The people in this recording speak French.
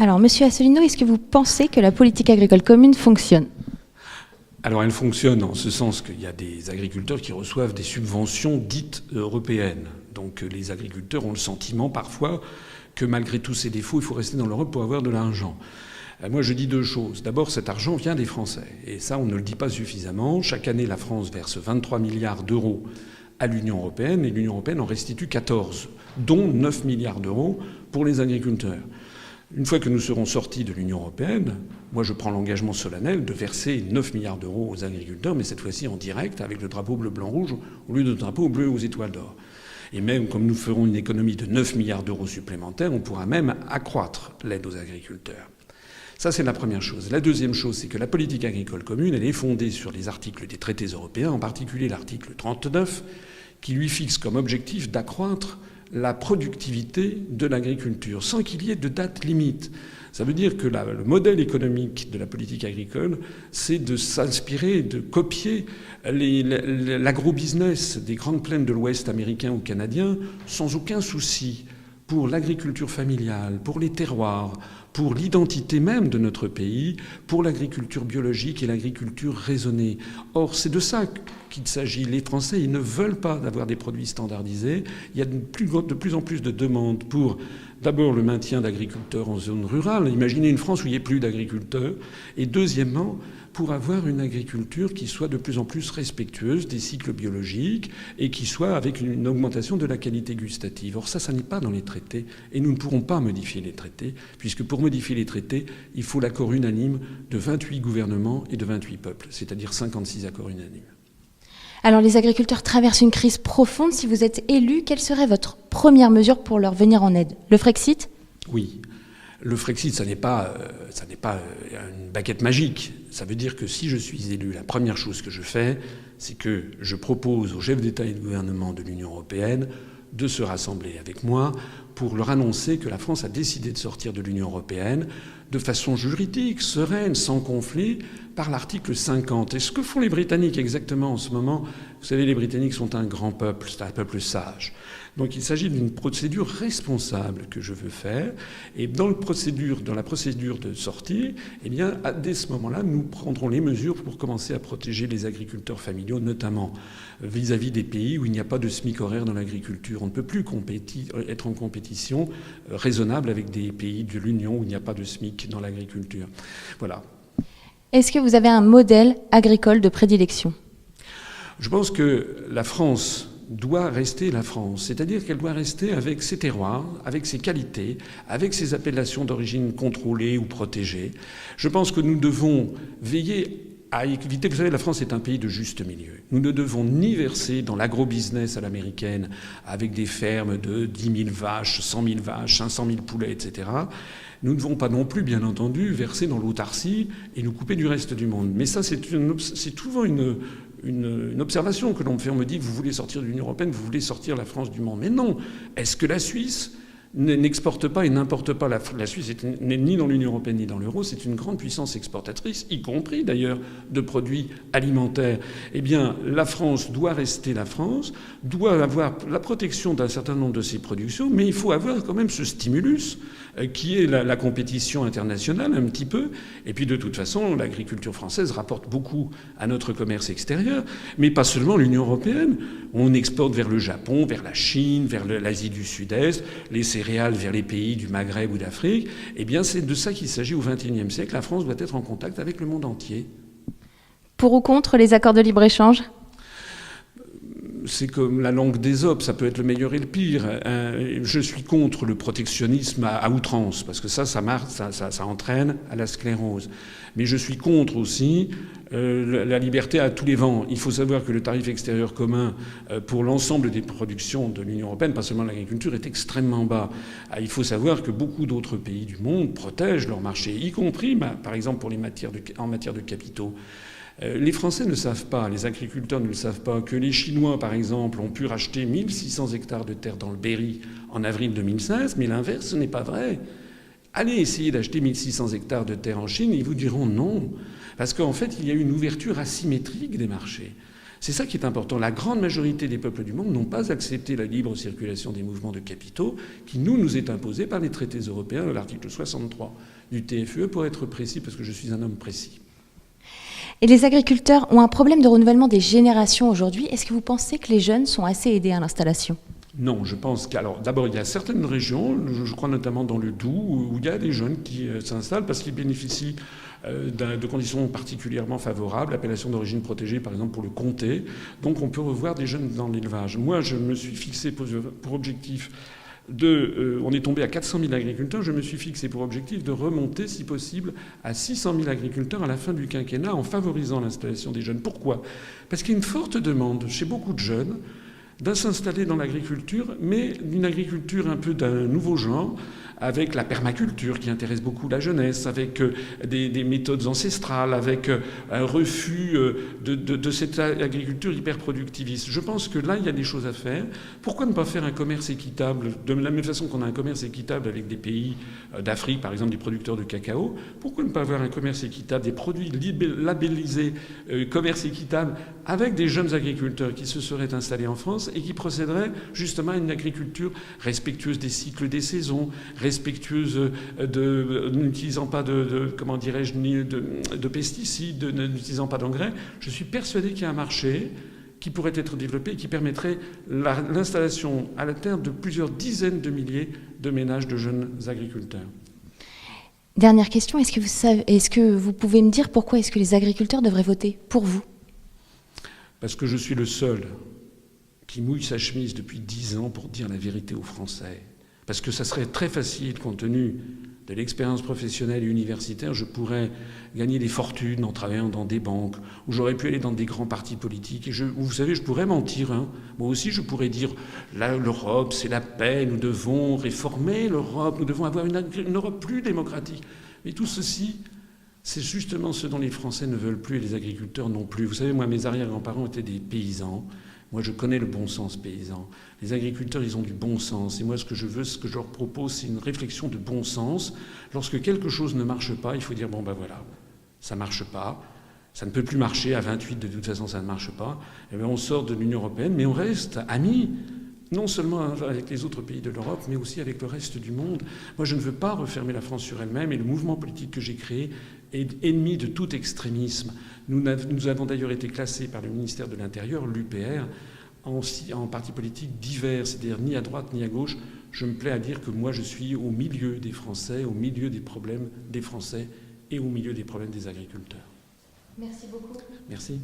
Alors, Monsieur Asselineau, est-ce que vous pensez que la politique agricole commune fonctionne ? Alors elle fonctionne en ce sens qu'il y a des agriculteurs qui reçoivent des subventions dites européennes. Donc les agriculteurs ont le sentiment parfois que malgré tous ces défauts, il faut rester dans l'Europe pour avoir de l'argent. Moi je dis deux choses. D'abord, cet argent vient des Français. Et ça, on ne le dit pas suffisamment. Chaque année, la France verse 23 milliards d'euros à l'Union européenne et l'Union européenne en restitue 14, dont 9 milliards d'euros pour les agriculteurs. Une fois que nous serons sortis de l'Union européenne, moi je prends l'engagement solennel de verser 9 milliards d'euros aux agriculteurs, mais cette fois-ci en direct, avec le drapeau bleu-blanc-rouge, au lieu de drapeau bleu aux étoiles d'or. Et même comme nous ferons une économie de 9 milliards d'euros supplémentaires, on pourra même accroître l'aide aux agriculteurs. Ça, c'est la première chose. La deuxième chose, c'est que la politique agricole commune, elle est fondée sur les articles des traités européens, en particulier l'article 39, qui lui fixe comme objectif d'accroître la productivité de l'agriculture, sans qu'il y ait de date limite. Ça veut dire que le modèle économique de la politique agricole, c'est de s'inspirer, de copier l'agrobusiness des grandes plaines de l'Ouest américain ou canadien, sans aucun souci pour l'agriculture familiale, pour les terroirs, pour l'identité même de notre pays, pour l'agriculture biologique et l'agriculture raisonnée. Or, c'est de ça qu'il s'agit. Les Français, ils ne veulent pas avoir des produits standardisés. Il y a de plus en plus de demandes pour, d'abord, le maintien d'agriculteurs en zone rurale. Imaginez une France où il n'y ait plus d'agriculteurs. Et deuxièmement, pour avoir une agriculture qui soit de plus en plus respectueuse des cycles biologiques et qui soit avec une augmentation de la qualité gustative. Or ça n'est pas dans les traités et nous ne pourrons pas modifier les traités, puisque pour modifier les traités, il faut l'accord unanime de 28 gouvernements et de 28 peuples, c'est-à-dire 56 accords unanimes. Alors les agriculteurs traversent une crise profonde. Si vous êtes élu, quelle serait votre première mesure pour leur venir en aide ? Le Frexit ? Oui. Le Frexit, ça n'est pas une baguette magique. Ça veut dire que si je suis élu, la première chose que je fais, c'est que je propose aux chefs d'État et de gouvernement de l'Union européenne de se rassembler avec moi pour leur annoncer que la France a décidé de sortir de l'Union européenne de façon juridique, sereine, sans conflit, par l'article 50. Et ce que font les Britanniques exactement en ce moment, vous savez, les Britanniques sont un grand peuple, c'est un peuple sage. Donc il s'agit d'une procédure responsable que je veux faire. Et dans la procédure de sortie, eh bien, dès ce moment-là, nous prendrons les mesures pour commencer à protéger les agriculteurs familiaux, notamment vis-à-vis des pays où il n'y a pas de SMIC horaire dans l'agriculture. On ne peut plus être en compétition raisonnable avec des pays de l'Union où il n'y a pas de SMIC dans l'agriculture. Voilà. Est-ce que vous avez un modèle agricole de prédilection ? Je pense que la France doit rester la France, c'est-à-dire qu'elle doit rester avec ses terroirs, avec ses qualités, avec ses appellations d'origine contrôlées ou protégées. Je pense que nous devons veiller à éviter, vous savez, la France est un pays de juste milieu. Nous ne devons ni verser dans l'agro-business à l'américaine avec des fermes de 10 000 vaches, 100 000 vaches, 500 000 poulets, etc. Nous ne devons pas non plus, bien entendu, verser dans l'autarcie et nous couper du reste du monde. Mais ça, c'est souvent une observation que l'on me fait. On me dit, vous voulez sortir de l'Union européenne, vous voulez sortir la France du monde. Mais non. Est-ce que la Suisse n'exporte pas et n'importe pas? La Suisse n'est ni dans l'Union européenne ni dans l'euro. C'est une grande puissance exportatrice, y compris d'ailleurs de produits alimentaires. Eh bien, la France doit rester la France, doit avoir la protection d'un certain nombre de ses productions, mais il faut avoir quand même ce stimulus qui est la compétition internationale un petit peu. Et puis de toute façon, l'agriculture française rapporte beaucoup à notre commerce extérieur, mais pas seulement l'Union européenne. On exporte vers le Japon, vers la Chine, vers l'Asie du Sud-Est, les céréales vers les pays du Maghreb ou d'Afrique. Eh bien, c'est de ça qu'il s'agit au XXIe siècle. La France doit être en contact avec le monde entier. Pour ou contre les accords de libre-échange ? C'est comme la langue d'Ésope, ça peut être le meilleur et le pire. Je suis contre le protectionnisme à outrance, parce que ça entraîne à la sclérose. Mais je suis contre aussi la liberté à tous les vents. Il faut savoir que le tarif extérieur commun pour l'ensemble des productions de l'Union européenne, pas seulement l'agriculture, est extrêmement bas. Il faut savoir que beaucoup d'autres pays du monde protègent leur marché, y compris, par exemple, en matière de capitaux. Les Français ne savent pas, les agriculteurs ne le savent pas, que les Chinois, par exemple, ont pu racheter 1600 hectares de terre dans le Berry en avril 2016, mais l'inverse, ce n'est pas vrai. Allez essayer d'acheter 1600 hectares de terre en Chine, ils vous diront non. Parce qu'en fait, il y a une ouverture asymétrique des marchés. C'est ça qui est important. La grande majorité des peuples du monde n'ont pas accepté la libre circulation des mouvements de capitaux qui nous est imposée par les traités européens, l'article 63 du TFUE, pour être précis, parce que je suis un homme précis. Et les agriculteurs ont un problème de renouvellement des générations aujourd'hui. Est-ce que vous pensez que les jeunes sont assez aidés à l'installation ? Non, je pense qu'alors, d'abord, il y a certaines régions, je crois notamment dans le Doubs, où il y a des jeunes qui s'installent parce qu'ils bénéficient de conditions particulièrement favorables, appellation d'origine protégée, par exemple, pour le comté. Donc, on peut revoir des jeunes dans l'élevage. Moi, je me suis fixé pour objectif on est tombé à 400 000 agriculteurs. Je me suis fixé pour objectif de remonter, si possible, à 600 000 agriculteurs à la fin du quinquennat en favorisant l'installation des jeunes. Pourquoi ? Parce qu'il y a une forte demande chez beaucoup de jeunes de s'installer dans l'agriculture, mais d'une agriculture un peu d'un nouveau genre, avec la permaculture qui intéresse beaucoup la jeunesse, avec des méthodes ancestrales, avec un refus de cette agriculture hyper productiviste. Je pense que là, il y a des choses à faire. Pourquoi ne pas faire un commerce équitable, de la même façon qu'on a un commerce équitable avec des pays d'Afrique, par exemple des producteurs de cacao? Pourquoi ne pas avoir un commerce équitable, des produits labellisés, commerce équitable, avec des jeunes agriculteurs qui se seraient installés en France et qui procéderaient justement à une agriculture respectueuse des cycles des saisons, respectueuse n'utilisant pas comment dirais-je, de pesticides, n'utilisant pas d'engrais. Je suis persuadé qu'il y a un marché qui pourrait être développé et qui permettrait l'installation à la terre de plusieurs dizaines de milliers de ménages de jeunes agriculteurs. Dernière question, est-ce que vous pouvez me dire pourquoi est-ce que les agriculteurs devraient voter pour vous ? Parce que je suis le seul qui mouille sa chemise depuis 10 ans pour dire la vérité aux Français. Parce que ça serait très facile, compte tenu de l'expérience professionnelle et universitaire, je pourrais gagner des fortunes en travaillant dans des banques, ou j'aurais pu aller dans des grands partis politiques. Et vous savez, je pourrais mentir. Moi aussi, je pourrais dire l'Europe, c'est la paix, nous devons réformer l'Europe, nous devons avoir une Europe plus démocratique. Mais tout ceci, c'est justement ce dont les Français ne veulent plus et les agriculteurs non plus. Vous savez, moi, mes arrière-grands-parents étaient des paysans. Moi, je connais le bon sens paysan. Les agriculteurs, ils ont du bon sens. Et moi, ce que je veux, ce que je leur propose, c'est une réflexion de bon sens. Lorsque quelque chose ne marche pas, il faut dire, bon, ben voilà, ça ne marche pas. Ça ne peut plus marcher. À 28, de toute façon, ça ne marche pas. Et bien, on sort de l'Union européenne, mais on reste amis. Non seulement avec les autres pays de l'Europe, mais aussi avec le reste du monde. Moi, je ne veux pas refermer la France sur elle-même. Et le mouvement politique que j'ai créé est ennemi de tout extrémisme. Nous avons d'ailleurs été classés par le ministère de l'Intérieur, l'UPR, en partis politiques divers, c'est-à-dire ni à droite ni à gauche. Je me plais à dire que moi, je suis au milieu des Français, au milieu des problèmes des Français et au milieu des problèmes des agriculteurs. Merci beaucoup. Merci.